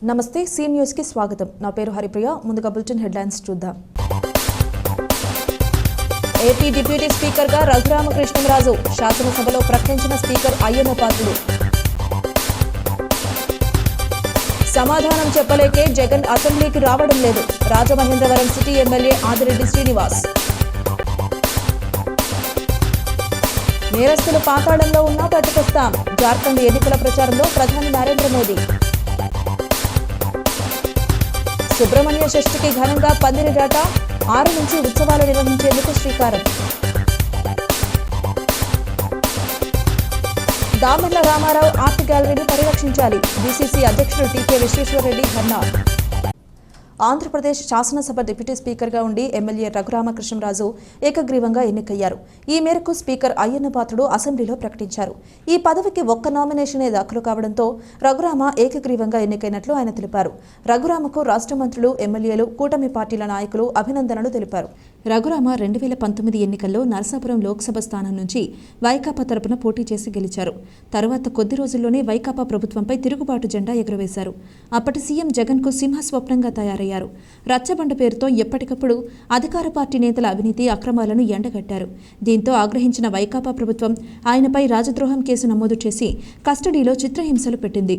నమస్తే C news కి స్వాగతం. నా పేరు హరిప్రియ. ముందుగా బులెటిన్ హెడ్లైన్స్ చూద్దాం. ఏపీ డిప్యూటీ స్పీకర్ గా రఘురామకృష్ణంరాజు శాసనసభలో ప్రకటించిన స్పీకర్ అయ్యన్న పాత్రుడు. సమాధానం చెప్పలేకే జగన్ అసెంబ్లీకి రావడం లేదు. Rajamahendravaram city MLA Adireddy Srinivas. నేరస్తులు పాతాళంలో ఉన్నా పట్టుకొస్తాం. జార్ఖండ్ ఎన్నికల ప్రచారంలో ప్రధాని నరేంద్ర మోదీ. సుబ్రహ్మణ్య షష్ఠికి ఘనంగా పందిరిరాట 6 నుంచి ఉత్సవాలు నిర్వహించేందుకు శ్రీకారం. దామర్ల రామారావు ఆర్ట్ గ్యాలరీని పరిరక్షించాలి. బీసీసీ అధ్యక్షుడు టీకే విశ్వేశ్వరరెడ్డి ధర్నా. ఆంధ్రప్రదేశ్ శాసనసభ డిప్యూటీ స్పీకర్గా ఉండి ఎమ్మెల్యే రఘురామకృష్ణంరాజు ఏకగ్రీవంగా ఎన్నికయ్యారు. ఈ మేరకు స్పీకర్ అయ్యన్న పాత్రుడు అసెంబ్లీలో ప్రకటించారు. ఈ పదవికి ఒక్క నామినేషనే దాఖలు కావడంతో రఘురామ ఏకగ్రీవంగా ఎన్నికైనట్లు ఆయన తెలిపారు. రఘురామకు రాష్ట్ర మంత్రులు, ఎమ్మెల్యేలు, కూటమి పార్టీల నాయకులు అభినందనలు తెలిపారు. రఘురామ 2019 ఎన్నికల్లో నరసాపురం లోక్సభ స్థానం నుంచి వైకాపా తరపున పోటీ చేసి గెలిచారు. తరువాత కొద్ది రోజుల్లోనే వైకాపా ప్రభుత్వంపై తిరుగుబాటు జెండా ఎగురవేశారు. అప్పటి సీఎం జగన్కు సింహస్వప్నంగా తయారయ్యారు. రచ్చబండ పేరుతో ఎప్పటికప్పుడు అధికార పార్టీ నేతల అవినీతి, అక్రమాలను ఎండగట్టారు. దీంతో ఆగ్రహించిన వైకాపా ప్రభుత్వం ఆయనపై రాజద్రోహం కేసు నమోదు చేసి కస్టడీలో చిత్రహింసలు పెట్టింది.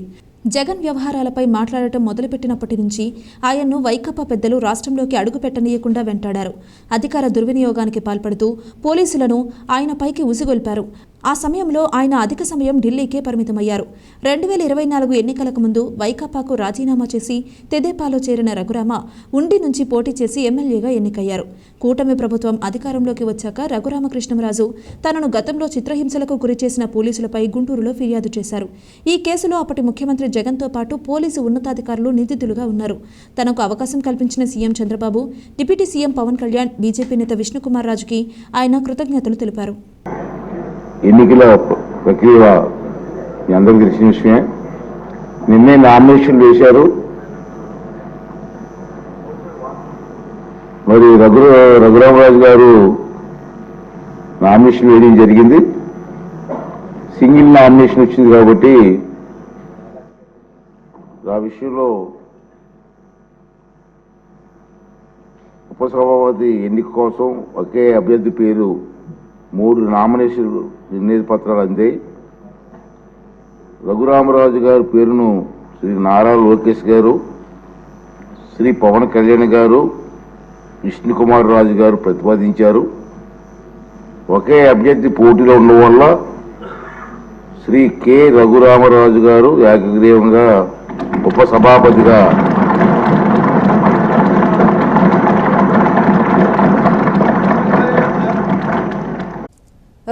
జగన్ వ్యవహారాలపై మాట్లాడటం మొదలుపెట్టినప్పటి నుంచి ఆయన్ను వైకాపా పెద్దలు రాష్ట్రంలోకి అడుగు పెట్టనీయకుండా వెంటాడారు. అధికార దుర్వినియోగానికి పాల్పడుతూ పోలీసులను ఆయనపైకి ఉసిగొల్పారు. ఆ సమయంలో ఆయన అధిక సమయం ఢిల్లీకే పరిమితమయ్యారు. 2024 ఎన్నికలకు ముందు వైకాపాకు రాజీనామా చేసి తెదేపాలో చేరిన రఘురామ ఉండి నుంచి పోటీ చేసి ఎమ్మెల్యేగా ఎన్నికయ్యారు. కూటమి ప్రభుత్వం అధికారంలోకి వచ్చాక రఘురామకృష్ణంరాజు తనను గతంలో చిత్రహింసలకు గురిచేసిన పోలీసులపై గుంటూరులో ఫిర్యాదు చేశారు. ఈ కేసులో అప్పటి ముఖ్యమంత్రి జగన్తో పాటు పోలీసు ఉన్నతాధికారులు నిందితులుగా ఉన్నారు. తనకు అవకాశం కల్పించిన CM Chandrababu, deputy CM Pawan Kalyan, BJP నేత విష్ణుకుమార్ రాజుకి ఆయన కృతజ్ఞతలు తెలిపారు. ఎన్నికల ప్రక్రియ మీ అందరికీ తెలిసిన విషయమే. నిన్నే నామినేషన్లు వేశారు. మరి రఘురామరాజు గారు నామినేషన్ వేయడం జరిగింది. సింగిల్ నామినేషన్ వచ్చింది కాబట్టి ఆ విషయంలో ఉపసభాపతి ఎన్నిక కోసం ఒకే అభ్యర్థి పేరు 3 నామినేషన్ నిర్ణయ పత్రాలు అందాయి. రఘురామరాజు గారి పేరును శ్రీ నారా లోకేష్ గారు, శ్రీ పవన్ కళ్యాణ్ గారు, విష్ణుకుమార్ రాజు గారు ప్రతిపాదించారు. ఒకే అభ్యర్థి పోటీలో ఉండడం వల్ల శ్రీ కె రఘురామరాజు గారు ఏకగ్రీవంగా ఉపసభాపతిగా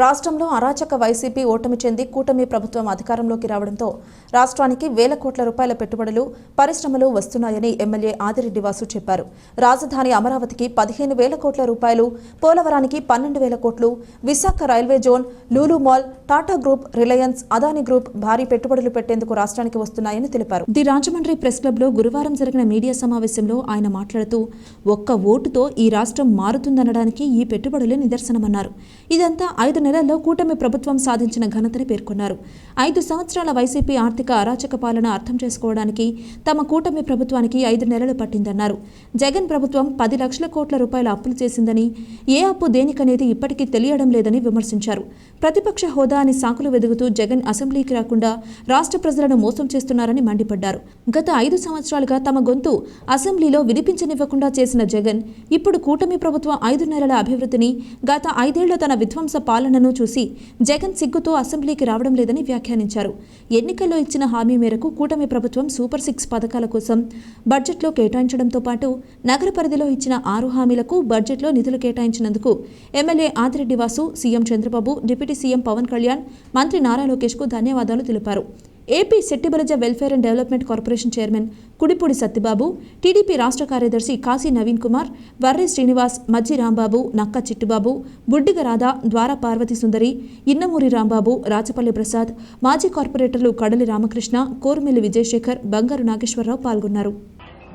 రాష్ట్రంలో అరాచక వైసీపీ ఓటమి చెంది కూటమి ప్రభుత్వం అధికారంలోకి రావడంతో రాష్ట్రానికి వేల కోట్ల రూపాయల పెట్టుబడులు, పరిశ్రమలు వస్తున్నాయని ఎమ్మెల్యే ఆదిరెడ్డి వాసు చెప్పారు. రాజధాని అమరావతికి 15,000 కోట్ల రూపాయలు, పోలవరానికి 12,000 కోట్లు, Visakha railway zone, Lulu mall, Tata group, Reliance, Adani group భారీ పెట్టుబడులు పెట్టేందుకు రాష్ట్రానికి వస్తున్నాయని తెలిపారు. ది రాజమండ్రి ప్రెస్ క్లబ్ లో గురువారం జరిగిన మీడియా సమావేశంలో ఆయన మాట్లాడుతూ ఒక్క ఓటుతో ఈ రాష్ట్రం మారుతుందనడానికి ఈ పెట్టుబడులే నిదర్శనమన్నారు. ఇదంతా 5 నెలల్లో కూటమి ప్రభుత్వం సాధించిన ఘనతని పేర్కొన్నారు. 5 సంవత్సరాల వైసీపీ ఆర్థిక అరాచక పాలన అర్థం చేసుకోవడానికి తమ కూటమి ప్రభుత్వానికి 5 నెలలు పట్టిందన్నారు. జగన్ ప్రభుత్వం 10 లక్షల కోట్ల రూపాయల అప్పులు చేసిందని, ఏ అప్పు దేనికనేది ఇప్పటికీ తెలియడం లేదని విమర్శించారు. ప్రతిపక్ష హోదా అని సాకులు వెదుగుతూ జగన్ అసెంబ్లీకి రాకుండా రాష్ట్ర ప్రజలను మోసం చేస్తున్నారని మండిపడ్డారు. గత 5 సంవత్సరాలుగా తమ గొంతు అసెంబ్లీలో వినిపించనివ్వకుండా చేసిన జగన్ ఇప్పుడు కూటమి ప్రభుత్వం 5 నెలల అభివృద్ధిని, గత 5 ఏళ్ల తన విధ్వంస పాలనను చూసి జగన్ సిగ్గుతో అసెంబ్లీకి రావడం లేదని వ్యాఖ్యానించారు. ఎన్నికల్లో ఇచ్చిన హామీ మేరకు కూటమి ప్రభుత్వం సూపర్ 6 పథకాల కోసం బడ్జెట్లో కేటాయించడంతో పాటు నగర పరిధిలో ఇచ్చిన 6 హామీలకు బడ్జెట్లో నిధులు కేటాయించినందుకు MLA Adireddy Vasu, CM Chandrababu, deputy CM Pawan Kalyan, మంత్రి నారా లోకేష్ కు ధన్యవాదాలు తెలిపారు. AP Shettibalija welfare and development corporation chairman Kudipudi Satyababu, TDP రాష్ట్ర కార్యదర్శి కాశీ నవీన్ కుమార్, వర్రి శ్రీనివాస్, మజ్జి రాంబాబు, నక్క చిట్టుబాబు, బుడ్డిగ రాధ, ద్వార పార్వతి సుందరి, ఇన్నమూరి రాంబాబు, రాచపల్లి ప్రసాద్, మాజీ కార్పొరేటర్లు కడలి రామకృష్ణ, కోరుమిల్లి విజయశేఖర్, బంగారు నాగేశ్వరరావు పాల్గొన్నారు.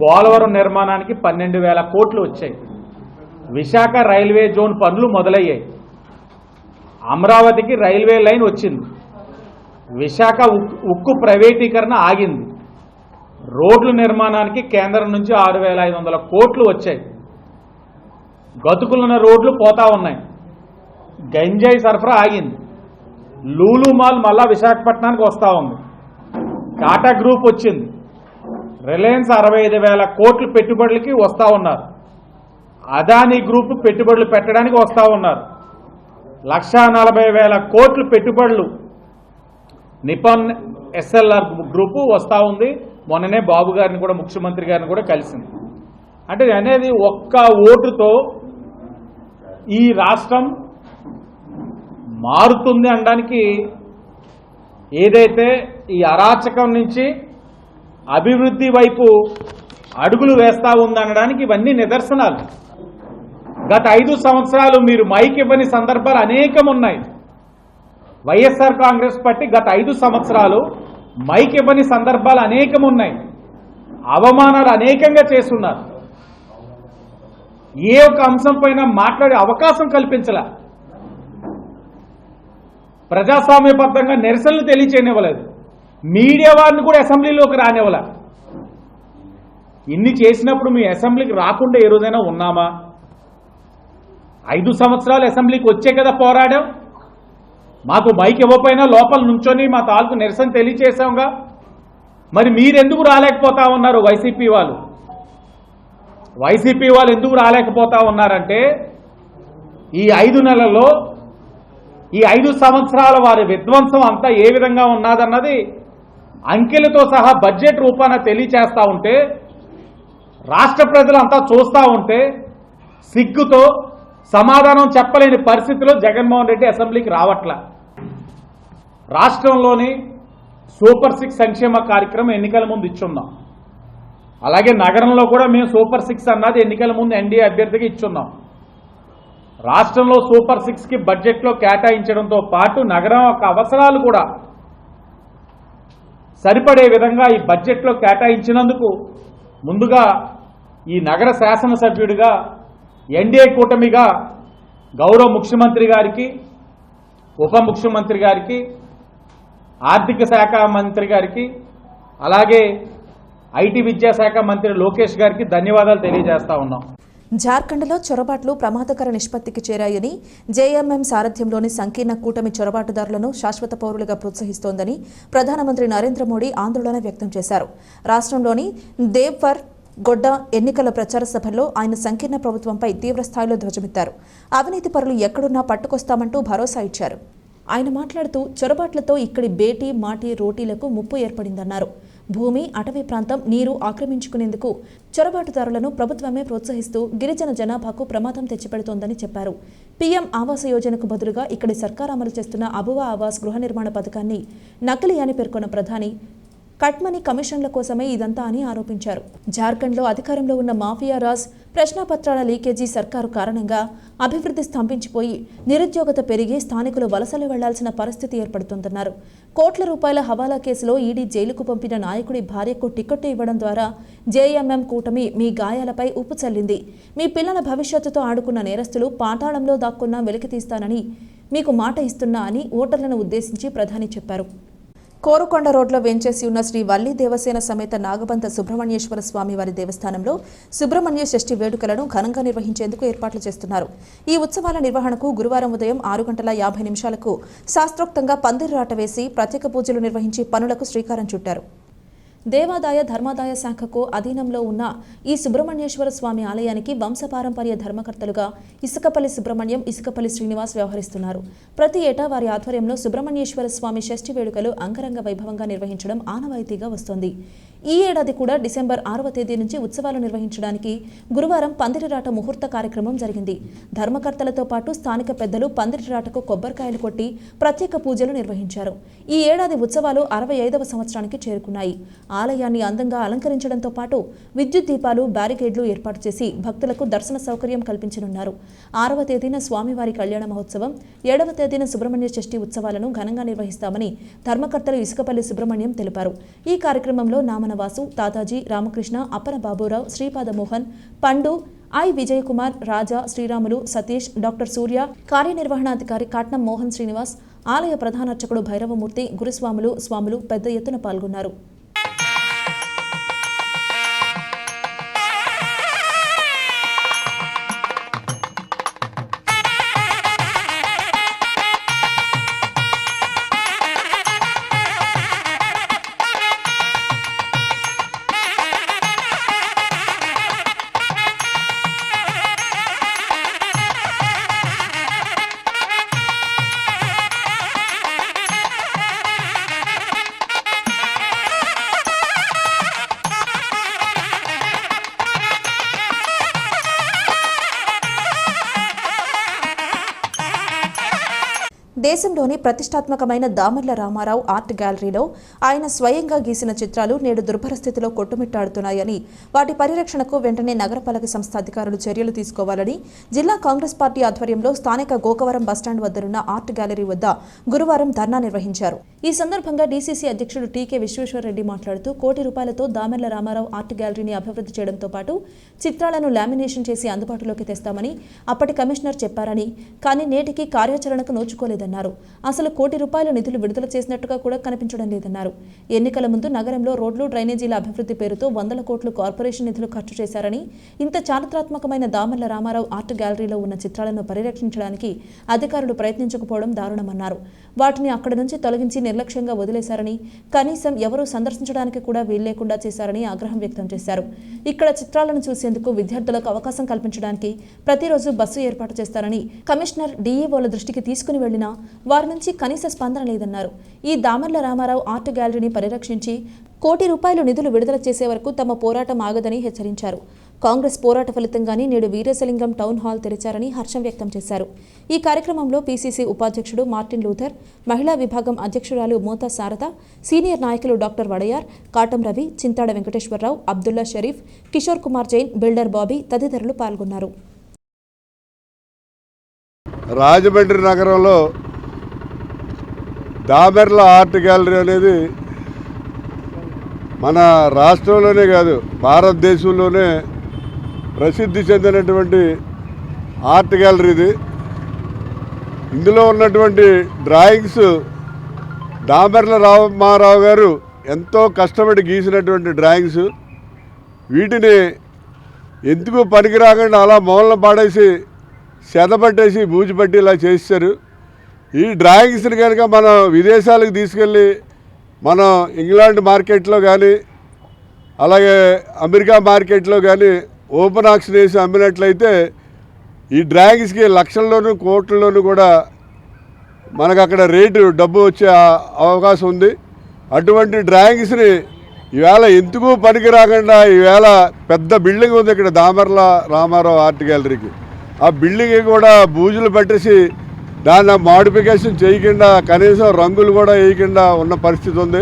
పోలవరం నిర్మాణానికి 12,000 కోట్లు వచ్చాయి. విశాఖ రైల్వే జోన్ పనులు మొదలయ్యాయి. అమరావతికి రైల్వే లైన్ వచ్చింది. విశాఖ ఉక్కు ప్రైవేటీకరణ ఆగింది. రోడ్ల నిర్మాణానికి కేంద్రం నుంచి 6,500 కోట్లు వచ్చాయి. గతుకులున్న రోడ్లు పోతా ఉన్నాయి. గంజాయి సరఫరా ఆగింది. లూలు మాల్ మళ్ళా విశాఖపట్నానికి వస్తూ ఉంది. టాటా గ్రూప్ వచ్చింది. రిలయన్స్ 65,000 కోట్లు పెట్టుబడులకి వస్తూ ఉన్నారు. అదానీ గ్రూప్ పెట్టుబడులు పెట్టడానికి వస్తూ ఉన్నారు. 1,40,000 కోట్లు పెట్టుబడులు నిపాన్ ఎస్ఎల్ఆర్ గ్రూపు వస్తూ ఉంది. మొన్ననే బాబు గారిని కూడా, ముఖ్యమంత్రి గారిని కూడా కలిసింది. అంటే అనేది ఒక్క ఓటుతో ఈ రాష్ట్రం మారుతుంది అనడానికి, ఏదైతే ఈ అరాచకం నుంచి అభివృద్ధి వైపు అడుగులు వేస్తా ఉందనడానికి ఇవన్నీ నిదర్శనాలు. గత 5 సంవత్సరాలు మీరు మైక్ ఇవ్వని సందర్భాలు అనేకం ఉన్నాయి. వైఎస్ఆర్ కాంగ్రెస్ పార్టీ గత 5 సంవత్సరాలు మైక్ ఇవ్వని సందర్భాలు అనేకం ఉన్నాయి. అవమానాలు అనేకంగా చేస్తున్నారు. ఏ ఒక్క అంశం పైన మాట్లాడే అవకాశం కల్పించలే. ప్రజాస్వామ్యబద్ధంగా నిరసనలు తెలియచేయనివ్వలేదు. మీడియా వారిని కూడా అసెంబ్లీలోకి రానివ్వలే. ఇన్ని చేసినప్పుడు మీ అసెంబ్లీకి రాకుండా ఏ రోజైనా ఉన్నామా? 5 సంవత్సరాలు అసెంబ్లీకి వచ్చే కదా పోరాడాం. మాకు మైక్ ఇవ్వకపోయినా లోపల నుంచొని మా తాలూకు నిరసన తెలియచేసాంగా. మరి మీరెందుకు రాలేకపోతా ఉన్నారు? వైసీపీ వాళ్ళు ఎందుకు రాలేకపోతా ఉన్నారంటే, ఈ 5 నెలల్లో, ఈ 5 సంవత్సరాల వారి విధ్వంసం అంతా ఏ విధంగా ఉన్నదన్నది అంకెలతో సహా బడ్జెట్ రూపాన తెలియచేస్తా ఉంటే, రాష్ట్ర ప్రజలంతా చూస్తూ ఉంటే సిగ్గుతో సమాధానం చెప్పలేని పరిస్థితిలో జగన్మోహన్ రెడ్డి అసెంబ్లీకి రావట్ల. రాష్ట్రంలోని సూపర్ 6 సంక్షేమ కార్యక్రమం ఎన్నికల ముందు ఇచ్చున్నాం. అలాగే నగరంలో కూడా మేము సూపర్ 6 అన్నది ఎన్నికల ముందు ఎన్డీఏ అభ్యర్థిగా ఇచ్చున్నాం. రాష్ట్రంలో సూపర్ 6కి బడ్జెట్లో కేటాయించడంతో పాటు నగరం యొక్క అవసరాలు కూడా సరిపడే విధంగా ఈ బడ్జెట్లో కేటాయించినందుకు ముందుగా ఈ నగర శాసనసభ్యుడిగా, ఎన్డీఏ కూటమిగా గౌరవ ముఖ్యమంత్రి గారికి, ఉప ముఖ్యమంత్రి గారికి, ఆర్థిక శాఖ మంత్రి గారికి, అలాగే ఐటీ విద్యాశాఖ మంత్రి లోకేష్ గారికి ధన్యవాదాలు తెలియజేస్తా ఉన్నాం. జార్ఖండ్లో చొరబాట్లు ప్రమాదకర నిష్పత్తికి చేరాయని జేఎంఎం సారథ్యంలోని సంకీర్ణ కూటమి చొరబాటుదారులను శాశ్వత పౌరులుగా ప్రోత్సహిస్తోందని ప్రధానమంత్రి నరేంద్ర మోడీ ఆందోళన వ్యక్తం చేశారు. రాష్ట్రంలోని దేవ్పర్ గొడ్డ ఎన్నికల ప్రచార సభల్లో ఆయన సంకీర్ణ ప్రభుత్వంపై తీవ్రస్థాయిలో ధ్వజమెత్తారు. అవినీతి పరులు ఎక్కడున్నా పట్టుకొస్తామంటూ భరోసా ఇచ్చారు. ఆయన మాట్లాడుతూ చొరబాట్లతో ఇక్కడి బేటీ, మాటి, రోటీలకు ముప్పు ఏర్పడిందన్నారు. భూమి, అటవీ ప్రాంతం, నీరు ఆక్రమించుకునేందుకు చొరబాటుదారులను ప్రభుత్వమే ప్రోత్సహిస్తూ గిరిజన జనాభాకు ప్రమాదం తెచ్చిపెడుతోందని చెప్పారు. పీఎం ఆవాస్ యోజనకు బదులుగా ఇక్కడి సర్కార్ అమలు చేస్తున్న అబువా ఆవాస్ గృహ నిర్మాణ పథకాన్ని నకిలీ అని పేర్కొన్న ప్రధాని కట్మనీ కమిషన్ల కోసమే ఇదంతా అని ఆరోపించారు. జార్ఖండ్లో అధికారంలో ఉన్న మాఫియా రాజ్ ప్రశ్నాపత్రాల లీకేజీ సర్కారు కారణంగా అభివృద్ధి స్తంభించిపోయి నిరుద్యోగత పెరిగి స్థానికులు వలసలు వెళ్లాల్సిన పరిస్థితి ఏర్పడుతోందన్నారు. కోట్ల రూపాయల హవాలా కేసులో ఈడీ జైలుకు పంపిన నాయకుడి భార్యకు టికెట్ ఇవ్వడం ద్వారా జేఎంఎం కూటమి మీ గాయాలపై ఉప్పు చల్లింది. మీ పిల్లల భవిష్యత్తుతో ఆడుకున్న నేరస్తులు పాతాళంలో దాక్కున్నా వెలికితీస్తానని మీకు మాట ఇస్తున్నా అని ఓటర్లను ఉద్దేశించి ప్రధాని చెప్పారు. కోరుకొండ రోడ్లో వేంచేసి ఉన్న శ్రీ వల్లి దేవసేన సమేత నాగబంధ సుబ్రహ్మణ్యేశ్వర స్వామి వారి దేవస్థానంలో సుబ్రహ్మణ్య షష్ఠి వేడుకలను ఘనంగా నిర్వహించేందుకు ఏర్పాట్లు చేస్తున్నారు. ఈ ఉత్సవాల నిర్వహణకు గురువారం ఉదయం 6:50 శాస్త్రోక్తంగా పందిరిరాట వేసి ప్రత్యేక పూజలు నిర్వహించి పనులకు శ్రీకారం చుట్టారు. దేవాదాయ ధర్మాదాయ శాఖకు అధీనంలో ఉన్న ఈ సుబ్రహ్మణ్యేశ్వర స్వామి ఆలయానికి వంశపారంపర్య ధర్మకర్తలుగా ఇసుకపల్లి సుబ్రహ్మణ్యం, ఇసుకపల్లి శ్రీనివాస్ వ్యవహరిస్తున్నారు. ప్రతి ఏటా వారి ఆధ్వర్యంలో సుబ్రహ్మణ్యేశ్వర స్వామి షష్ఠి వేడుకలు అంగరంగ వైభవంగా నిర్వహించడం ఆనవాయితీగా వస్తోంది. ఈ ఏడాది కూడా డిసెంబర్ 6వ తేదీ నుంచి ఉత్సవాలు నిర్వహించడానికి గురువారం పందిరిరాట ముహూర్త కార్యక్రమం జరిగింది. ధర్మకర్తలతో పాటు స్థానిక పెద్దలు పందిరిరాటకు కొబ్బరికాయలు కొట్టి ప్రత్యేక పూజలు నిర్వహించారు. ఈ ఏడాది ఉత్సవాలు 65వ సంవత్సరానికి చేరుకున్నాయి. ఆలయాన్ని అందంగా అలంకరించడంతో పాటు విద్యుత్ దీపాలు, బ్యారికేడ్లు ఏర్పాటు చేసి భక్తులకు దర్శన సౌకర్యం కల్పించనున్నారు. 6వ తేదీన స్వామివారి కళ్యాణ మహోత్సవం, 7వ తేదీన సుబ్రహ్మణ్య షష్ఠి ఉత్సవాలను ఘనంగా నిర్వహిస్తామని ధర్మకర్తలు ఇసుకపల్లి సుబ్రహ్మణ్యం తెలిపారు. ఈ కార్యక్రమంలో నామనవాసు, తాతాజీ, రామకృష్ణ, అప్పన బాబురావు, శ్రీపాద మోహన్, పండు, ఐ విజయకుమార్, రాజా, శ్రీరాములు, సతీష్, డాక్టర్ సూర్య, కార్యనిర్వహణాధికారి కాట్నం మోహన్ శ్రీనివాస్, ఆలయ ప్రధానార్చకుడు భైరవమూర్తి, గురుస్వాములు, స్వాములు పెద్ద ఎత్తున పాల్గొన్నారు. దేశంలోని ప్రతిష్టాత్మకమైన దామర్ల రామారావు ఆర్ట్ గ్యాలరీలో ఆయన స్వయంగా గీసిన చిత్రాలు నేడు దుర్భర స్థితిలో కొట్టుమిట్టాడుతున్నాయని, వాటి పరిరక్షణకు వెంటనే నగరపాలక సంస్థ అధికారులు చర్యలు తీసుకోవాలని జిల్లా కాంగ్రెస్ పార్టీ ఆధ్వర్యంలో స్థానిక గోకవరం బస్టాండ్ వద్దనున్న ఆర్ట్ గ్యాలరీ వద్ద గురువారం ధర్నా నిర్వహించారు. ఈ సందర్భంగా డీసీసీ అధ్యక్షుడు టీకే విశ్వేశ్వరరెడ్డి మాట్లాడుతూ, కోటి రూపాయలతో దామర్ల రామారావు ఆర్ట్ గ్యాలరీని అభివృద్ధి చేయడంతో పాటు చిత్రాలను లామినేషన్ చేసి అందుబాటులోకి తెస్తామని అప్పటి కమిషనర్ చెప్పారని, కానీ నేటికి కార్యాచరణకు నోచుకోలేదు. అసలు కోటి రూపాయల నిధులు విడుదల చేసినట్టుగా కూడా కనిపించడం లేదన్నారు. ఎన్నికల ముందు నగరంలో రోడ్లు, డ్రైనేజీల అభివృద్ధి పేరుతో 100 కోట్లు కార్పొరేషన్ నిధులు ఖర్చు చేశారని, ఇంత చారిత్రాత్మకమైన దామర్ల రామారావు ఆర్ట్ గ్యాలరీలో ఉన్న చిత్రాలను పరిరక్షించడానికి అధికారులు ప్రయత్నించకపోవడం దారుణమన్నారు. వాటిని అక్కడి నుంచి తొలగించి నిర్లక్ష్యంగా వదిలేశారని, కనీసం ఎవరూ సందర్శించడానికి కూడా వీల్లేకుండా చేశారని ఆగ్రహం వ్యక్తం చేశారు. ఇక్కడ చిత్రాలను చూసేందుకు విద్యార్థులకు అవకాశం కల్పించడానికి ప్రతిరోజు బస్సు ఏర్పాటు చేస్తారని కమిషనర్, డీఈఓల దృష్టికి తీసుకుని వెళ్లినా వారి నుంచి కనీస స్పందన లేదన్నారు. ఈ దామర్ల రామారావు ఆర్ట్ గ్యాలరీని పరిరక్షించి కోటి రూపాయలు నిధులు విడుదల చేసే వరకు తమ పోరాటం ఆగదని హెచ్చరించారు. కాంగ్రెస్ పోరాట ఫలితంగానే నేడు వీరేశలింగం టౌన్ హాల్ తెరిచారని హర్షం వ్యక్తం చేశారు. ఈ కార్యక్రమంలో పీసీసీ ఉపాధ్యక్షుడు మార్టిన్ లూథర్, మహిళా విభాగం అధ్యక్షురాలు మోతా శారద, సీనియర్ నాయకులు డాక్టర్ వడయార్, కాటం రవి, చింతాడ వెంకటేశ్వరరావు, అబ్దుల్లా షరీఫ్, కిషోర్ కుమార్ జైన్, బిల్డర్ బాబీ తదితరులు పాల్గొన్నారు. రాజమండ్రి నగరంలో దామెర్ల ఆర్ట్ గ్యాలరీ అనేది మన రాష్ట్రంలోనే కాదు, భారతదేశంలోనే ప్రసిద్ధి చెందినటువంటి ఆర్ట్ గ్యాలరీ ఇది. ఇందులో ఉన్నటువంటి డ్రాయింగ్స్ దామెర్ల రామారావు గారు ఎంతో కష్టపడి గీసినటువంటి డ్రాయింగ్స్. వీటిని ఎందుకు పనికి రాకుండా అలా మూలన పాడేసి చెదపట్టేసి బూజుపట్టి ఇలా చేశారు. ఈ డ్రాయింగ్స్ని కనుక మనం విదేశాలకు తీసుకెళ్ళి మనం ఇంగ్లాండ్ మార్కెట్లో కానీ అలాగే అమెరికా మార్కెట్లో కానీ ఓపెన్ ఆక్షన్ వేసి అమ్మినట్లయితే ఈ డ్రాయింగ్స్కి లక్షల్లోనూ కోట్లలోనూ కూడా మనకు అక్కడ రేటు డబ్బు వచ్చే అవకాశం ఉంది. అటువంటి డ్రాయింగ్స్ని ఈవేళ ఎందుకు పనికి రాకుండా ఈవేళ పెద్ద బిల్డింగ్ ఉంది ఇక్కడ దామర్ల రామారావు ఆర్ట్ గ్యాలరీకి. ఆ బిల్డింగ్ కూడా బూజులు పట్టేసి దాన్ని మాడిఫికేషన్ చేయకుండా కనీసం రంగులు కూడా వేయకుండా ఉన్న పరిస్థితి ఉంది.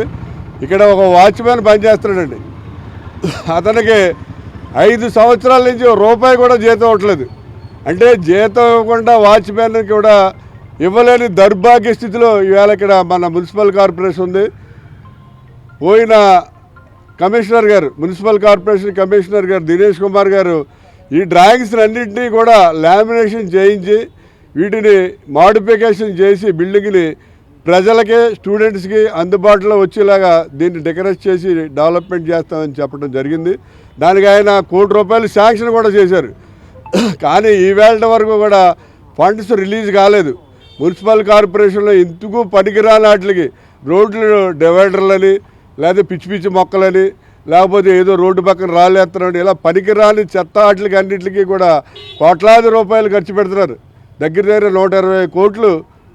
ఇక్కడ ఒక వాచ్మెన్ పనిచేస్తున్నాడండి, అతనికి 5 సంవత్సరాల నుంచి రూపాయి కూడా జీతం ఇవ్వట్లేదు. అంటే జీతం ఇవ్వకుండా వాచ్మెన్కి కూడా ఇవ్వలేని దౌర్భాగ్య స్థితిలో ఈవేళ ఇక్కడ మన మున్సిపల్ కార్పొరేషన్ ఉంది. పోయిన కమిషనర్ గారు, మున్సిపల్ కార్పొరేషన్ కమిషనర్ గారు దినేష్ కుమార్ గారు ఈ డ్రాయింగ్స్ అన్నింటినీ కూడా లామినేషన్ చేయించి వీటిని మాడిఫికేషన్ చేసి బిల్డింగ్ని ప్రజలకి, స్టూడెంట్స్కి అందుబాటులో వచ్చేలాగా దీన్ని డెకరేట్ చేసి డెవలప్మెంట్ చేస్తామని చెప్పడం జరిగింది. దానికి ఆయన ₹1 కోటి శాంక్షన్ కూడా చేశారు. కానీ ఈవేళ వరకు కూడా ఫండ్స్ రిలీజ్ కాలేదు. మున్సిపల్ కార్పొరేషన్లో ఎందుకు పనికిరాని వాటికి రోడ్లు డివైడర్లని, లేదా పిచ్చి పిచ్చి మొక్కలని, లేకపోతే ఏదో రోడ్డు పక్కన రాళ్ళేస్తున్నాడు, ఇలా పనికిరాని చెత్త వాటికి అన్నింటికి కూడా కోట్లాది రూపాయలు ఖర్చు పెడుతున్నారు. దగ్గర 120 కోట్లు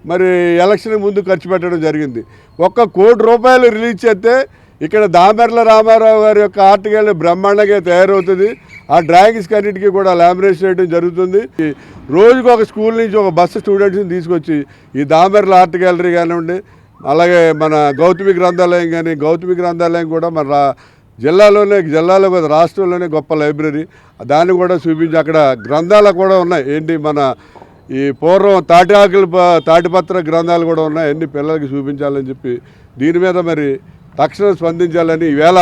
మరి ఎలక్షన్ ముందు ఖర్చు పెట్టడం జరిగింది. ₹1 కోటి రిలీజ్ చేస్తే ఇక్కడ దామెర్ల రామారావు గారి యొక్క ఆర్ట్ గ్యాలరీ బ్రహ్మాండంగా తయారవుతుంది. ఆ డ్రాయింగ్స్కి అన్నిటికీ కూడా లామినేషన్ చేయడం జరుగుతుంది. రోజుకు ఒక స్కూల్ నుంచి ఒక బస్సు స్టూడెంట్స్ని తీసుకొచ్చి ఈ దామెర్ల ఆర్ట్ గ్యాలరీ కానివ్వండి, అలాగే మన గౌతమి గ్రంథాలయం కానీ, గౌతమి గ్రంథాలయం కూడా మన జిల్లాలో కాదు రాష్ట్రంలోనే గొప్ప లైబ్రరీ. దాన్ని కూడా చూపించి అక్కడ గ్రంథాలు కూడా ఉన్నాయి. ఏంటి మన ఈ పూర్వం తాటిపత్ర గ్రంథాలు కూడా ఉన్నాయి. అన్ని పిల్లలకి చూపించాలని చెప్పి దీని మీద మరి తక్షణం స్పందించాలని ఈవేళ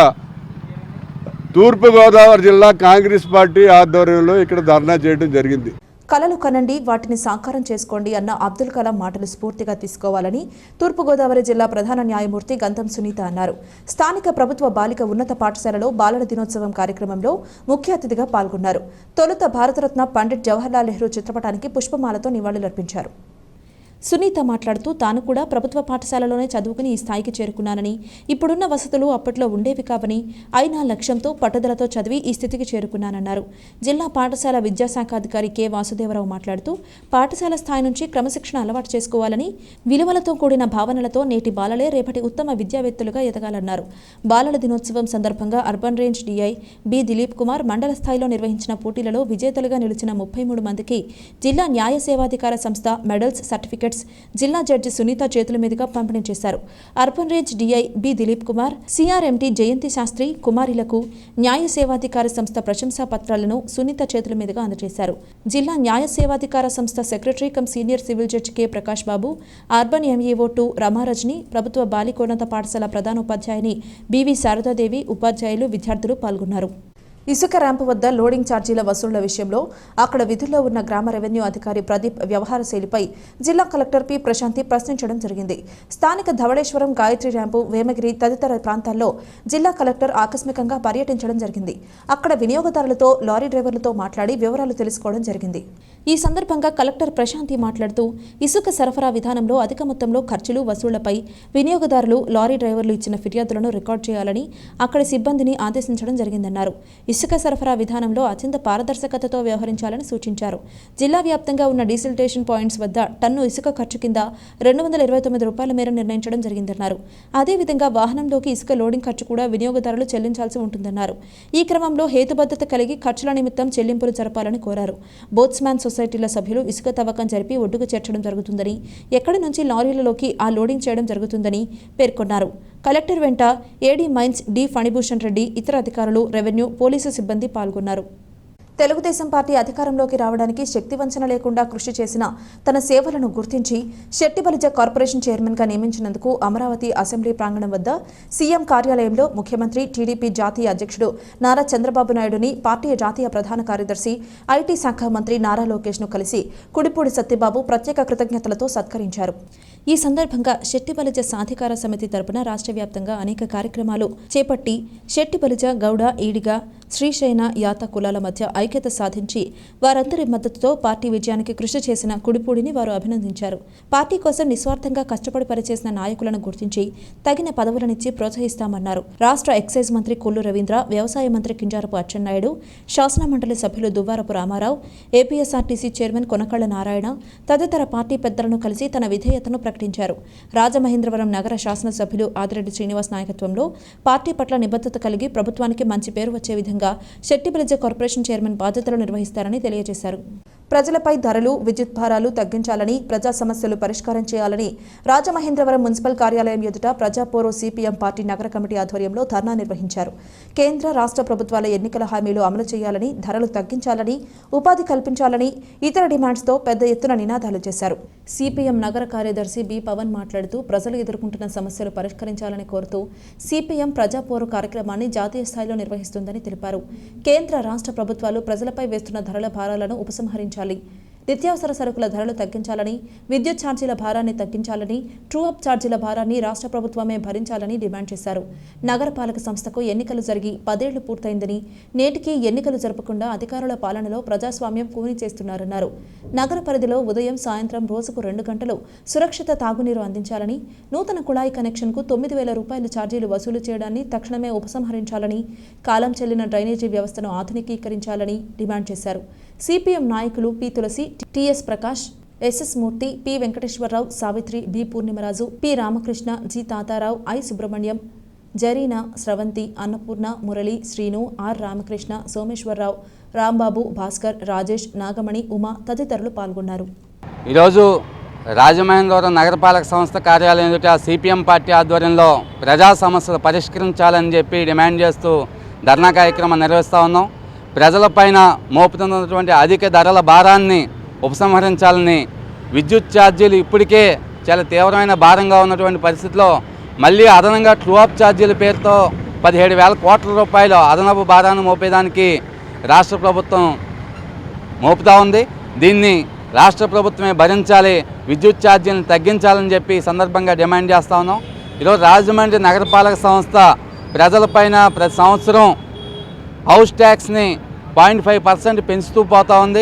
తూర్పుగోదావరి జిల్లా కాంగ్రెస్ పార్టీ ఆధ్వర్యంలో ఇక్కడ ధర్నా చేయడం జరిగింది. కలలు కనండి, వాటిని సాకారం చేసుకోండి అన్న అబ్దుల్ కలాం మాటలు స్ఫూర్తిగా తీసుకోవాలని తూర్పుగోదావరి జిల్లా ప్రధాన న్యాయమూర్తి గంధం సునీత అన్నారు. స్థానిక ప్రభుత్వ బాలిక ఉన్నత పాఠశాలలో బాలల దినోత్సవం కార్యక్రమంలో ముఖ్య అతిథిగా పాల్గొన్నారు. తొలుత భారతరత్న పండిట్ జవహర్లాల్ నెహ్రూ చిత్రపటానికి పుష్పమాలతో నివాళులర్పించారు. సునీత మాట్లాడుతూ తాను కూడా ప్రభుత్వ పాఠశాలలోనే చదువుకుని ఈ స్థాయికి చేరుకున్నానని, ఇప్పుడున్న వసతులు అప్పట్లో ఉండేవి కావని, అయినా లక్ష్యంతో పట్టుదలతో చదివి ఈ స్థితికి చేరుకున్నానన్నారు. జిల్లా పాఠశాల విద్యాశాఖ అధికారి కె వాసుదేవరావు మాట్లాడుతూ పాఠశాల స్థాయి నుంచి క్రమశిక్షణ అలవాటు చేసుకోవాలని, విలువలతో కూడిన భావనలతో నేటి బాలలే రేపటి ఉత్తమ విద్యావేత్తలుగా ఎదగాలన్నారు. బాలల దినోత్సవం సందర్భంగా urban range DI B Dilip Kumar మండల స్థాయిలో నిర్వహించిన పోటీలలో విజేతలుగా నిలిచిన 33 మందికి జిల్లా న్యాయ సేవాధికార సంస్థ మెడల్స్, సర్టిఫికెట్స్ సర్టిఫికేట్స్ జిల్లా జడ్జి సునీత చేతుల మీదుగా పంపిణీ చేశారు. Urban range DI B Dilip Kumar, CRMT Jayanthi Sastry కుమారులకు న్యాయ సేవాధికార సంస్థ ప్రశంసా పత్రాలను సునీత చేతుల మీదుగా అందజేశారు. జిల్లా న్యాయ సేవాధికార సంస్థ secretary cum senior civil judge K Prakash Babu, urban MEO 2 Ramarajani, ప్రభుత్వ బాలికోన్నత పాఠశాల ప్రధానోపాధ్యాయుని బివి శారదాదేవి, ఉపాధ్యాయులు, విద్యార్థులు పాల్గొన్నారు. ఇసుక ర్యాంపు వద్ద లోడింగ్ ఛార్జీల వసూళ్ల విషయంలో అక్కడ విధుల్లో ఉన్న గ్రామ రెవెన్యూ అధికారి ప్రదీప్ వ్యవహార శైలిపై జిల్లా కలెక్టర్ పి ప్రశాంతి ప్రశ్నించడం జరిగింది. స్థానిక ధవళేశ్వరం, గాయత్రి ర్యాంపు, వేమగిరి తదితర ప్రాంతాల్లో జిల్లా కలెక్టర్ ఆకస్మికంగా పర్యటించడం జరిగింది. అక్కడ వినియోగదారులతో, లారీ డ్రైవర్లతో మాట్లాడి వివరాలు తెలుసుకోవడం జరిగింది. ఈ సందర్భంగా కలెక్టర్ ప్రశాంతి మాట్లాడుతూ ఇసుక సరఫరా విధానంలో అధిక మొత్తంలో ఖర్చులు వసూళ్లపై వినియోగదారులు, లారీ డ్రైవర్లు ఇచ్చిన ఫిర్యాదులను రికార్డు చేయాలని అక్కడి సిబ్బందిని ఆదేశించడం జరిగిందన్నారు. ఇసుక సరఫరా విధానంలో అత్యంత పారదర్శకతతో వ్యవహరించాలని సూచించారు. జిల్లా వ్యాప్తంగా ఉన్న డీసిల్టేషన్ పాయింట్స్ వద్ద టన్ను ఇసుక ఖర్చు కింద 229 రూపాయల మేర నిర్ణయించడం జరిగిందన్నారు. అదేవిధంగా వాహనంలోకి ఇసుక లోడింగ్ ఖర్చు కూడా వినియోగదారులు చెల్లించాల్సి ఉంటుందన్నారు. ఈ క్రమంలో హేతుబద్ధత కలిగి ఖర్చుల నిమిత్తం చెల్లింపులు జరపాలని కోరారు. బోట్స్మ్యాన్ సొసైటీల సభ్యులు ఇసుక తవ్వకం జరిపి ఒడ్డుకు చేర్చడం జరుగుతుందని, ఎక్కడి నుంచి లారీలలోకి ఆ లోడింగ్ చేయడం జరుగుతుందని పేర్కొన్నారు. కలెక్టర్ వెంట AD mines D Phanibhushan Reddy, ఇతర అధికారులు, రెవెన్యూ, పోలీసు సిబ్బంది పాల్గొన్నారు. తెలుగుదేశం పార్టీ అధికారంలోకి రావడానికి శక్తివంచన లేకుండా కృషి చేసిన తన సేవలను గుర్తించి శెట్టిబలిజ కార్పొరేషన్ చైర్మన్గా నియమించినందుకు అమరావతి అసెంబ్లీ ప్రాంగణం వద్ద సీఎం కార్యాలయంలో ముఖ్యమంత్రి, టీడీపీ జాతీయ అధ్యక్షుడు నారా చంద్రబాబు నాయుడుని, పార్టీ జాతీయ ప్రధాన కార్యదర్శి, ఐటీ శాఖ మంత్రి నారా లోకేష్ను కలిసి కుడిపూడి సత్యబాబు ప్రత్యేక కృతజ్ఞతలతో సత్కరించారు. ఈ సందర్భంగా శెట్టిబలిజ సాధికార సమితి తరపున రాష్ట్ర వ్యాప్తంగా అనేక కార్యక్రమాలు చేపట్టి శెట్టిబలిజ, గౌడ, ఈడిగ, శ్రీశైన, యాత కులాల మధ్య ఐక్యత సాధించి వారందరి మద్దతుతో పార్టీ విజయానికి కృషి చేసిన కుడిపూడిని వారు అభినందించారు. పార్టీ కోసం నిస్వార్థంగా కష్టపడి పనిచేసిన నాయకులను గుర్తించి తగిన పదవులనిచ్చి ప్రోత్సహిస్తామన్నారు. రాష్ట్ర ఎక్సైజ్ మంత్రి కొల్లు రవీంద్ర, వ్యవసాయ మంత్రి కింజారపు అచ్చెన్నాయుడు, శాసన మండలి సభ్యులు దువ్వారపు రామారావు, ఏపీఎస్ఆర్టీసీ చైర్మన్ కొనకళ్ల నారాయణ తదితర పార్టీ పెద్దలను కలిసి తన విధేయతను ప్రకటించారు. రాజమహేంద్రవరం నగర శాసనసభ్యులు ఆదిరెడ్డి శ్రీనివాస్ నాయకత్వంలో పార్టీ పట్ల నిబద్ధత కలిగి ప్రభుత్వానికి మంచి పేరు వచ్చే విధంగా శెట్టిబలిజ కార్పొరేషన్ చైర్మన్ బాధ్యతలు నిర్వహిస్తారని తెలియజేశారు. ప్రజలపై ధరలు, విద్యుత్ భారాలు తగ్గించాలని, ప్రజా సమస్యలు పరిష్కారం చేయాలని రాజమహేంద్రవరం మున్సిపల్ కార్యాలయం ఎదుట ప్రజాపోరో సిపిఎం పార్టీ నగర కమిటీ ఆధ్వర్యంలో ధర్నా నిర్వహించారు. కేంద్ర, రాష్ట్ర ప్రభుత్వాల ఎన్నికల హామీలు అమలు చేయాలని, ధరలు తగ్గించాలని, ఉపాధి కల్పించాలని, ఇతర డిమాండ్స్తో పెద్ద ఎత్తున నినాదాలు చేశారు. సిపిఎం నగర కార్యదర్శి బి పవన్ మాట్లాడుతూ ప్రజలు ఎదుర్కొంటున్న సమస్యలు పరిష్కరించాలని కోరుతూ సిపిఎం ప్రజాపోరు కార్యక్రమాన్ని జాతీయ స్థాయిలో నిర్వహిస్తుందని తెలిపారు. కేంద్ర, రాష్ట్ర ప్రభుత్వాలు ప్రజలపై వేస్తున్న ధరల భారాలను ఉపసంహరించాలి, నిత్యావసర సరుకుల ధరలు తగ్గించాలని, విద్యుత్ ఛార్జీల భారాన్ని తగ్గించాలని, ట్రూ అప్ ఛార్జీల భారాన్ని రాష్ట్ర ప్రభుత్వమే భరించాలని డిమాండ్ చేశారు. నగరపాలక సంస్థకు ఎన్నికలు జరిగి 10 ఏళ్లు పూర్తయిందని, నేటికి ఎన్నికలు జరపకుండా అధికారుల పాలనలో ప్రజాస్వామ్యం కూని చేస్తున్నారన్నారు. నగర పరిధిలో ఉదయం, సాయంత్రం రోజుకు 2 గంటలు సురక్షిత తాగునీరు అందించాలని, నూతన కుళాయి కనెక్షన్కు 9,000 రూపాయల ఛార్జీలు వసూలు చేయడాన్ని తక్షణమే ఉపసంహరించాలని, కాలం చెల్లిన డ్రైనేజీ వ్యవస్థను ఆధునికీకరించాలని డిమాండ్ చేశారు. సిపిఎం నాయకులు P Tulasi, TS Prakash, SS Murthy, P Venkateswararao, Savitri, B Purnimaraju, P Ramakrishna, G Tatarao, I Subrahmanyam, Zarina, Sravanthi, Annapurna, Murali, Srinu, R Ramakrishna, Someswararao, Rambabu, Bhaskar, Rajesh, Nagamani, Uma తదితరులు పాల్గొన్నారు. ఈరోజు రాజమహేంద్రవరం నగరపాలక సంస్థ కార్యాలయం ఎదుట సిపిఎం పార్టీ ఆధ్వర్యంలో ప్రజా సమస్యలు పరిష్కరించాలని చెప్పి డిమాండ్ చేస్తూ ధర్నా కార్యక్రమం నిర్వహిస్తూ ఉన్నాం. ప్రజలపైన మోపుతున్నటువంటి అధిక ధరల భారాన్ని ఉపసంహరించాలని, విద్యుత్ ఛార్జీలు ఇప్పటికే చాలా తీవ్రమైన భారంగా ఉన్నటువంటి పరిస్థితిలో మళ్ళీ అదనంగా ట్రూ అప్ ఛార్జీల పేరుతో 17,000 కోట్ల రూపాయలు అదనపు భారాన్ని మోపేదానికి రాష్ట్ర ప్రభుత్వం మోపుతా ఉంది. దీన్ని రాష్ట్ర ప్రభుత్వమే భరించాలి, విద్యుత్ ఛార్జీలను తగ్గించాలని చెప్పి సందర్భంగా డిమాండ్ చేస్తూ ఉన్నాం. ఈరోజు రాజమండ్రి నగరపాలక సంస్థ ప్రజలపైన ప్రతి సంవత్సరం హౌస్ ట్యాక్స్ని 0.5% పెంచుతూ పోతూ ఉంది.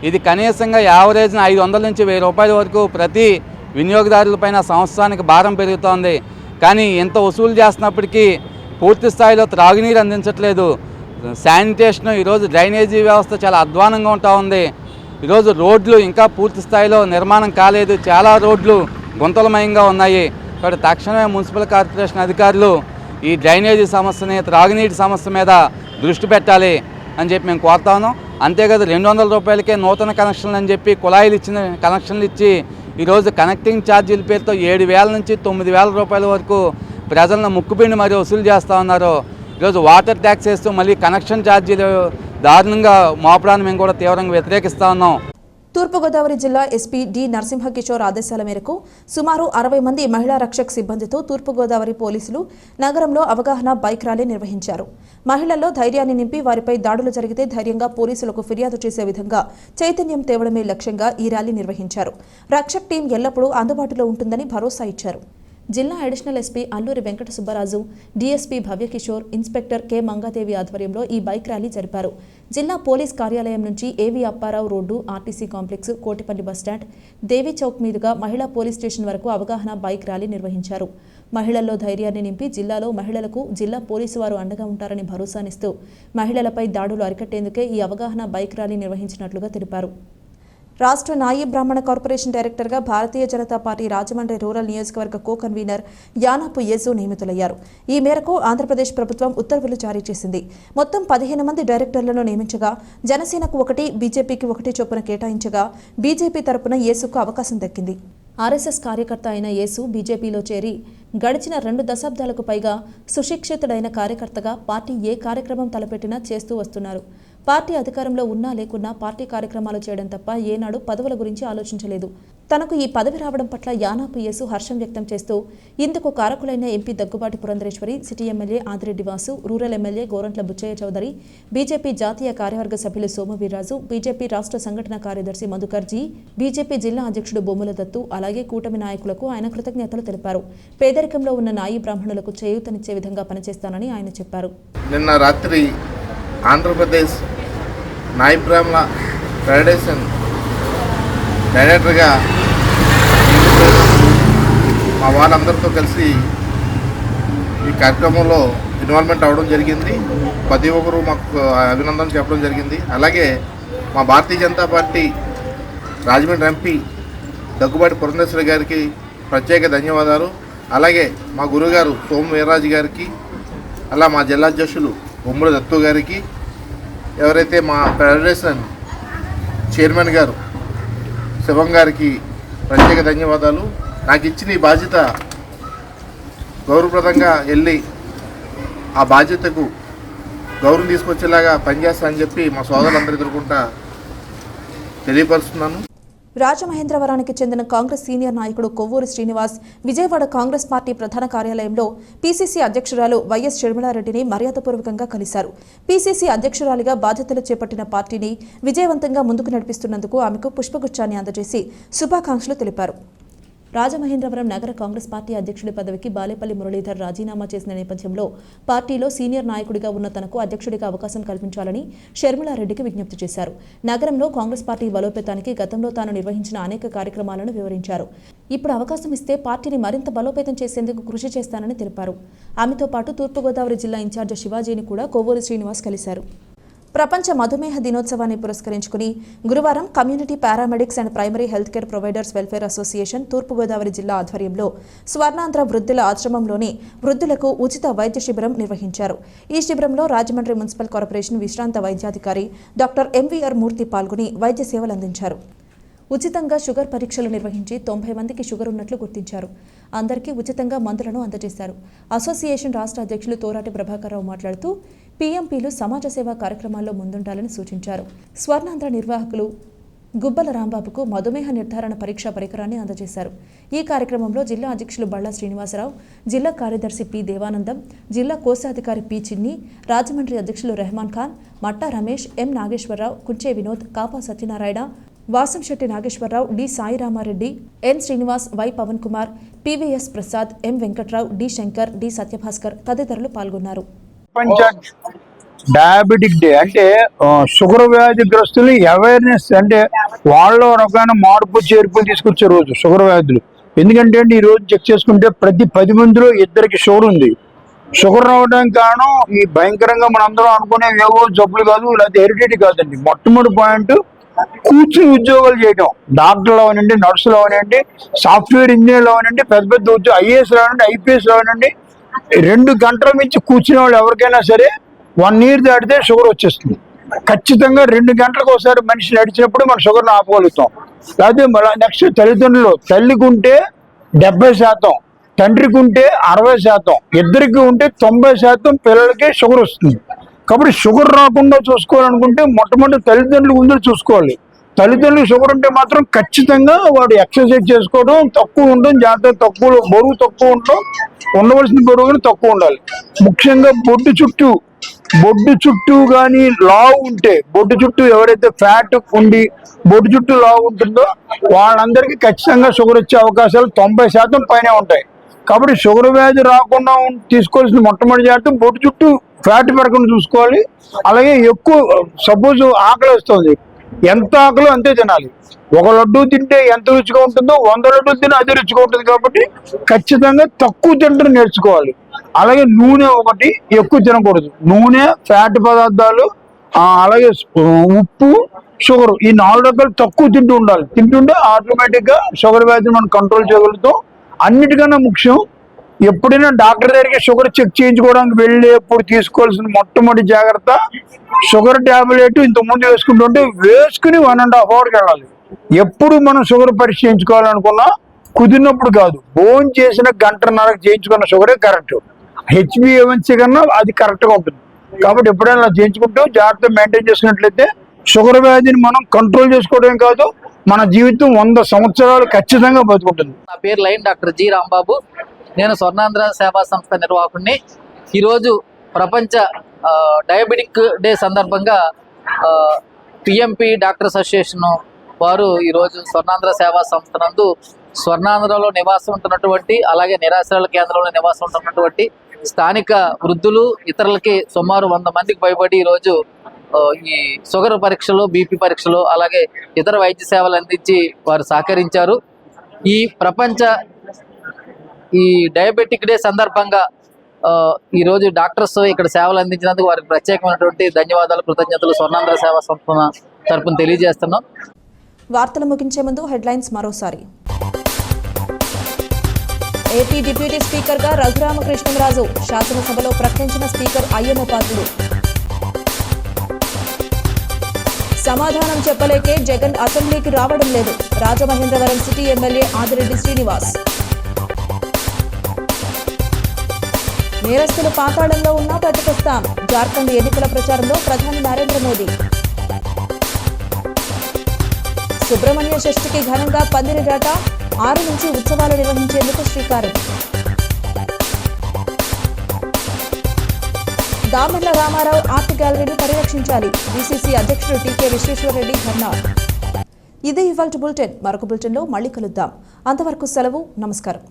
ఇది కనీసంగా యావరేజ్న 500 నుంచి 1000 రూపాయల వరకు ప్రతి వినియోగదారులపైన సంవత్సరానికి భారం పెరుగుతోంది. కానీ ఎంత వసూలు చేస్తున్నప్పటికీ పూర్తి స్థాయిలో త్రాగునీరు అందించట్లేదు. శానిటేషన్, ఈరోజు డ్రైనేజీ వ్యవస్థ చాలా అధ్వానంగా ఉంటా ఉంది. ఈరోజు రోడ్లు ఇంకా పూర్తి స్థాయిలో నిర్మాణం కాలేదు, చాలా రోడ్లు గుంతలమయంగా ఉన్నాయి. కాబట్టి తక్షణమే మున్సిపల్ కార్పొరేషన్ అధికారులు ఈ డ్రైనేజీ సమస్యని, త్రాగునీటి సమస్య మీద దృష్టి పెట్టాలి అని చెప్పి మేము కోరుతా ఉన్నాం. అంతేకాదు 200 రూపాయలకే నూతన కనెక్షన్లు అని చెప్పి కుళాయిలు ఇచ్చిన కనెక్షన్లు ఇచ్చి ఈరోజు కనెక్టింగ్ ఛార్జీల పేరుతో 7,000 నుంచి 9,000 రూపాయల వరకు ప్రజలను ముక్కుపిండి మరి వసూలు చేస్తూ ఉన్నారు. ఈరోజు వాటర్ ట్యాక్స్ వేస్తూ మళ్ళీ కనెక్షన్ ఛార్జీలు దారుణంగా మోపడాన్ని మేము కూడా తీవ్రంగా వ్యతిరేకిస్తూ ఉన్నాం. తూర్పుగోదావరి జిల్లా ఎస్పీ డి నరసింహకిషోర్ ఆదేశాల మేరకు సుమారు 60 మంది మహిళా రక్షక్ సిబ్బందితో తూర్పుగోదావరి పోలీసులు నగరంలో అవగాహన బైక్ ర్యాలీ నిర్వహించారు. మహిళల్లో ధైర్యాన్ని నింపి వారిపై దాడులు జరిగితే ధైర్యంగా పోలీసులకు ఫిర్యాదు చేసే విధంగా చైతన్యం తేవడమే లక్ష్యంగా ఈ ర్యాలీ నిర్వహించారు. రక్షక్ టీం ఎల్లప్పుడూ అందుబాటులో ఉంటుందని భరోసా ఇచ్చారు. జిల్లా additional SP Alluri Venkata Subbaraju, DSP Bhavyakishore, inspector K Mangadevi ఆధ్వర్యంలో ఈ బైక్ ర్యాలీ జరిపారు. జిల్లా పోలీస్ కార్యాలయం నుంచి AV Apparao road, RTC complex, Kotipalli bus stand, Devi Chowk మీదుగా మహిళా పోలీస్ స్టేషన్ వరకు అవగాహన బైక్ ర్యాలీ నిర్వహించారు. మహిళల్లో ధైర్యాన్ని నింపి జిల్లాలో మహిళలకు జిల్లా పోలీసు వారు అండగా ఉంటారని భరోసానిస్తూ మహిళలపై దాడులు అరికట్టేందుకే ఈ అవగాహన బైక్ ర్యాలీ నిర్వహించినట్లుగా తెలిపారు. రాష్ట్ర నాయీ బ్రాహ్మణ కార్పొరేషన్ డైరెక్టర్గా భారతీయ జనతా పార్టీ రాజమండ్రి రూరల్ నియోజకవర్గ కో కన్వీనర్ యానాపు యేసు నియమితులయ్యారు. ఈ మేరకు ఆంధ్రప్రదేశ్ ప్రభుత్వం ఉత్తర్వులు జారీ చేసింది. మొత్తం 15 మంది డైరెక్టర్లను నియమించగా జనసేనకు 1, బీజేపీకి 1 చొప్పున కేటాయించగా బీజేపీ తరపున యేసుకు అవకాశం దక్కింది. ఆర్ఎస్ఎస్ కార్యకర్త అయిన యేసు బీజేపీలో చేరి గడిచిన 2 దశాబ్దాలకు పైగా సుశిక్షితుడైన కార్యకర్తగా పార్టీ ఏ కార్యక్రమం తలపెట్టినా చేస్తూ వస్తున్నారు. పార్టీ అధికారంలో ఉన్నా లేకున్నా పార్టీ కార్యక్రమాలు చేయడం తప్ప ఏనాడు పదవుల గురించి ఆలోచించలేదు. తనకు ఈ పదవి రావడం పట్ల యానాపు యేసు హర్షం వ్యక్తం చేస్తూ ఇందుకు కారకులైన MP Daggubati Purandeswari, city MLA Adireddy Vasu, rural MLA Gorantla Butchaiah Chowdary, BJP జాతీయ కార్యవర్గ సభ్యులు సోమవీర్రాజు, బీజేపీ రాష్ట్ర సంఘటన కార్యదర్శి మధుకర్జీ, బీజేపీ జిల్లా అధ్యక్షుడు బొమ్మల దత్తు, అలాగే కూటమి నాయకులకు ఆయన కృతజ్ఞతలు తెలిపారు. పేదరికంలో ఉన్న నాయీ బ్రాహ్మణులకు చేయూతనిచ్చే విధంగా పనిచేస్తానని ఆయన చెప్పారు. నిన్న రాత్రి ఆంధ్రప్రదేశ్ నాయీ బ్రాహ్మణ ఫెడరేషన్ డైరెక్టర్గా మా వాళ్ళందరితో కలిసి ఈ కార్యక్రమంలో ఇన్వాల్వ్మెంట్ అవ్వడం జరిగింది. ప్రతి ఒక్కరు మాకు అభినందనలు చెప్పడం జరిగింది. అలాగే మా భారతీయ జనతా పార్టీ రాజమండ్రి ఎంపీ దగ్గుబాటి పురంధేశ్వరి గారికి ప్రత్యేక ధన్యవాదాలు. అలాగే మా గురుగారు సోమ వీర్రాజు గారికి, అలా మా జిల్లా అధ్యక్షులు బొమ్మల దత్తు గారికి, ఎవరైతే మా ఫెడరేషన్ చైర్మన్ గారు శివం గారికి ప్రత్యేక ధన్యవాదాలు. నాకు ఇచ్చిన ఈ బాధ్యత గౌరవప్రదంగా వెళ్ళి ఆ బాధ్యతకు గౌరవం తీసుకొచ్చేలాగా పనిచేస్తానని చెప్పి మా సోదరులందరూ ఎదుర్కొంటా తెలియపరుస్తున్నాను. రాజమహేంద్రవరానికి చెందిన కాంగ్రెస్ సీనియర్ నాయకుడు కొవ్వూరి శ్రీనివాస్ విజయవాడ కాంగ్రెస్ పార్టీ ప్రధాన కార్యాలయంలో పీసీసీ అధ్యక్షురాలు వైఎస్ షర్మిలారెడ్డిని మర్యాదపూర్వకంగా కలిశారు. పీసీసీ అధ్యక్షురాలిగా బాధ్యతలు చేపట్టిన పార్టీని విజయవంతంగా ముందుకు నడిపిస్తున్నందుకు ఆమెకు పుష్పగుచ్చాన్ని అందజేసి శుభాకాంక్షలు తెలిపారు. రాజమహేంద్రవరం నగర కాంగ్రెస్ పార్టీ అధ్యక్షుడి పదవికి బాలేపల్లి మురళీధర్ రాజీనామా చేసిన నేపథ్యంలో పార్టీలో సీనియర్ నాయకుడిగా ఉన్న తనకు అధ్యక్షుడిగా అవకాశం కల్పించాలని షర్మిలారెడ్డికి విజ్ఞప్తి చేశారు. నగరంలో కాంగ్రెస్ పార్టీ బలోపేతానికి గతంలో తాను నిర్వహించిన అనేక కార్యక్రమాలను వివరించారు. ఇప్పుడు అవకాశం ఇస్తే పార్టీని మరింత బలోపేతం చేసేందుకు కృషి చేస్తానని తెలిపారు. ఆమెతో పాటు తూర్పుగోదావరి జిల్లా ఇన్ఛార్జి శివాజీని కూడా కొవ్వూరి శ్రీనివాస్ కలిశారు. ప్రపంచ మధుమేహ దినోత్సవాన్ని పురస్కరించుకుని గురువారం community paramedics and primary health care providers welfare association Thurpugodavari జిల్లా ఆధ్వర్యంలో స్వర్ణాంధ్ర వృద్ధుల ఆశ్రమంలోని వృద్ధులకు ఉచిత వైద్య శిబిరం నిర్వహించారు. ఈ శిబిరంలో రాజమండ్రి మున్సిపల్ కార్పొరేషన్ విశ్రాంత వైద్యాధికారి డాక్టర్ ఎంవీఆర్ మూర్తి పాల్గొని వైద్య సేవలు అందించారు. ఉచితంగా షుగర్ పరీక్షలు నిర్వహించి 90 మందికి షుగర్ ఉన్నట్లు గుర్తించారు. అందరికీ ఉచితంగా మందులను అందజేశారు. అసోసియేషన్ రాష్ట్ర అధ్యక్షులు తోరాటి ప్రభాకర్రావు మాట్లాడుతూ పీఎంపీలు సమాజ సేవా కార్యక్రమాల్లో ముందుండాలని సూచించారు. స్వర్ణాంధ్ర నిర్వాహకులు గుబ్బల రాంబాబుకు మధుమేహ నిర్ధారణ పరీక్షా పరికరాన్ని అందజేశారు. ఈ కార్యక్రమంలో జిల్లా అధ్యక్షులు బళ్ళా శ్రీనివాసరావు, జిల్లా కార్యదర్శి పి దేవానందం, జిల్లా కోశాధికారి పి చిన్ని, రాజమండ్రి అధ్యక్షులు Rahman Khan, Matta Ramesh, M Nageswararao, Kunche Vinod, Kapa Satyanarayana, Vasamsetti Nageswararao, D Sairamareddy, N Srinivas, Y Pawan Kumar, PVS Prasad, M Venkatrao, D Shankar, D Satyabhaskar తదితరులు పాల్గొన్నారు. డయాబెటిక్ డే అంటే షుగర్ వ్యాధిగ్రస్తులు అవేర్నెస్ అంటే వాళ్ళలో రకమైన మార్పు చేర్పులు తీసుకొచ్చే రోజు షుగర్ వ్యాధులు. ఎందుకంటే ఈ రోజు చెక్ చేసుకుంటే ప్రతి 10 మందిలో 2కి షుగర్ ఉంది. షుగర్ రావడానికి కారణం ఈ భయంకరంగా మనందరం అనుకునే ఏవో జబ్బులు కాదు, లేకపోతే హెరిడిటీ కాదండి. మొట్టమొదటి పాయింట్ కూర్చుని ఉద్యోగాలు చేయడం. డాక్టర్లు అవనండి, నర్సులు అవనండి, సాఫ్ట్వేర్ ఇంజనీర్లు అవనండి, పెద్ద పెద్ద ఉద్యోగం ఐఏఎస్ అవనండి, ఐపీఎస్ అవనండి, 2 గంటల మించి కూర్చునే వాళ్ళు ఎవరికైనా సరే 1 year దాటితే షుగర్ వచ్చేస్తుంది. ఖచ్చితంగా 2 గంటలకు ఒకసారి మనిషి నడిచినప్పుడు మన షుగర్ని ఆపగలుగుతాం. లేకపోతే నెక్స్ట్ తల్లిదండ్రులు, తల్లికి ఉంటే 70%, తండ్రికి ఉంటే 60%, ఇద్దరికి ఉంటే 90% పిల్లలకి షుగర్ వస్తుంది. కాబట్టి షుగర్ రాకుండా చూసుకోవాలనుకుంటే మొట్టమొదటి తల్లిదండ్రులు ముందు చూసుకోవాలి. తల్లిదండ్రులకు షుగర్ ఉంటే మాత్రం ఖచ్చితంగా వాడు ఎక్సర్సైజ్ చేసుకోవడం, తక్కువ ఉండడం, జాగ్రత్త తక్కువ, బరువు తక్కువ ఉండడం, ఉండవలసిన బరువు తక్కువ ఉండాలి. ముఖ్యంగా బొడ్డు చుట్టూ కానీ లావు ఉంటే, బొడ్డు చుట్టూ ఎవరైతే ఫ్యాట్ ఉండి బొడ్డు చుట్టూ లావు ఉంటుందో వాళ్ళందరికీ ఖచ్చితంగా షుగర్ వచ్చే అవకాశాలు 90% పైనే ఉంటాయి. కాబట్టి షుగర్ వ్యాధి రాకుండా తీసుకోవాల్సిన మొట్టమొదటి జాగ్రత్త బొడ్డు చుట్టూ ఫ్యాట్ పెరగకుండా చూసుకోవాలి. అలాగే ఎక్కువ సపోజ్ ఆకలి వస్తుంది, ఎంత ఆకలో అంతే తినాలి. 1 లడ్డూ తింటే ఎంత రుచిగా ఉంటుందో 100 లడ్డూలు తిని అదే రుచిగా ఉంటుంది. కాబట్టి ఖచ్చితంగా తక్కువ తినడం నేర్చుకోవాలి. అలాగే నూనె ఒకటి ఎక్కువ తినకూడదు. నూనె, ఫ్యాట్ పదార్థాలు, అలాగే ఉప్పు, షుగర్, ఈ 4 రకాలు తక్కువ తింటూ ఉండాలి. తింటుంటే ఆటోమేటిక్గా షుగర్ వ్యాధిని మనం కంట్రోల్ చేయగలుగుతాం. అన్నిటికన్నా ముఖ్యం, ఎప్పుడైనా డాక్టర్ దగ్గరికి షుగర్ చెక్ చేయించుకోవడానికి వెళ్ళేప్పుడు తీసుకోవాల్సిన మొట్టమొదటి జాగ్రత్త, షుగర్ టాబ్లెట్ ఇంతకుముందు వేసుకుంటుంటే వేసుకుని 1.5 అవర్కి వెళ్ళాలి. ఎప్పుడు మనం షుగర్ పరీక్ష చేయించుకోవాలనుకున్నా కుదిరినప్పుడు కాదు, భోజనం చేసిన 1.5 చేయించుకున్న షుగరే కరెక్ట్. HbA1c కన్నా అది కరెక్ట్గా ఉంటుంది. కాబట్టి ఎప్పుడైనా చేయించుకుంటూ జాగ్రత్త మెయింటైన్ చేసుకున్నట్లయితే షుగర్ వ్యాధిని మనం కంట్రోల్ చేసుకోవడమే కాదు, మన జీవితం 100 సంవత్సరాలు ఖచ్చితంగా బతుకుంటుంది. నా పేరు లైన్ డాక్టర్ జి రాంబాబు. నేను స్వర్ణాంధ్ర సేవా సంస్థ నిర్వాహకుడిని. ఈరోజు ప్రపంచ డయాబెటిక్ డే సందర్భంగా పిఎంపి డాక్టర్స్ అసోసియేషన్ వారు ఈరోజు స్వర్ణాంధ్ర సేవా సంస్థ నందు స్వర్ణాంధ్రలో నివాసం ఉంటున్నటువంటి, అలాగే నిరాశ్రయాల కేంద్రంలో నివాసం ఉంటున్నటువంటి స్థానిక వృద్ధులు, ఇతరులకి సుమారు 100 మందికి పైబడి ఈరోజు ఈ షుగర్ పరీక్షలు, బీపీ పరీక్షలు, అలాగే ఇతర వైద్య సేవలు అందించి వారు సహకరించారు. ఈ ప్రపంచ డయాబెటిక్ డే సందర్భంగా ఈరోజు డాక్టర్స్ ఇక్కడ సేవలు అందించినందుకు వారికి ప్రత్యేకమైనటువంటి ధన్యవాదాలు, కృతజ్ఞతలు స్వర్ణాంధ్ర సేవా సంస్థ తరపున తెలియజేస్తున్నాం. వార్తలు ముగించే ముందు హెడ్లైన్స్ మరోసారి. ఏపీ డిప్యూటీ స్పీకర్గా రఘురామకృష్ణంరాజు, శాసనసభలో ప్రకటించిన స్పీకర్ అయ్యన్నపాత్రుడు. సమాధానం చెప్పలేకే జగన్ అసెంబ్లీకి రావడం లేదు, రాజమహేంద్రవరం సిటీ ఎమ్మెల్యే ఆదిరెడ్డి శ్రీనివాస్. నేరస్తులు పాతాళంలో ఉన్నా పట్టుకొస్తాం, జార్ఖండ్ ఎన్నికల ప్రచారంలో ప్రధాని నరేంద్ర మోదీ. సుబ్రహ్మణ్య షష్ఠికి ఘనంగా పందిరిరాట, 6 నుంచి ఉత్సవాలు నిర్వహించేందుకు శ్రీకారం. దామర్ల రామారావు ఆర్ట్ గ్యాలరీని పరిరక్షించాలి, బీసీసీ అధ్యక్షుడు టీకే విశ్వేశ్వరరెడ్డి ధర్నా. ఇదే ఇవాల్టి బులెటిన్. మరొక బులెటిన్లో మళ్ళీ కలుద్దాం. అంతవరకు సెలవు. నమస్కారం.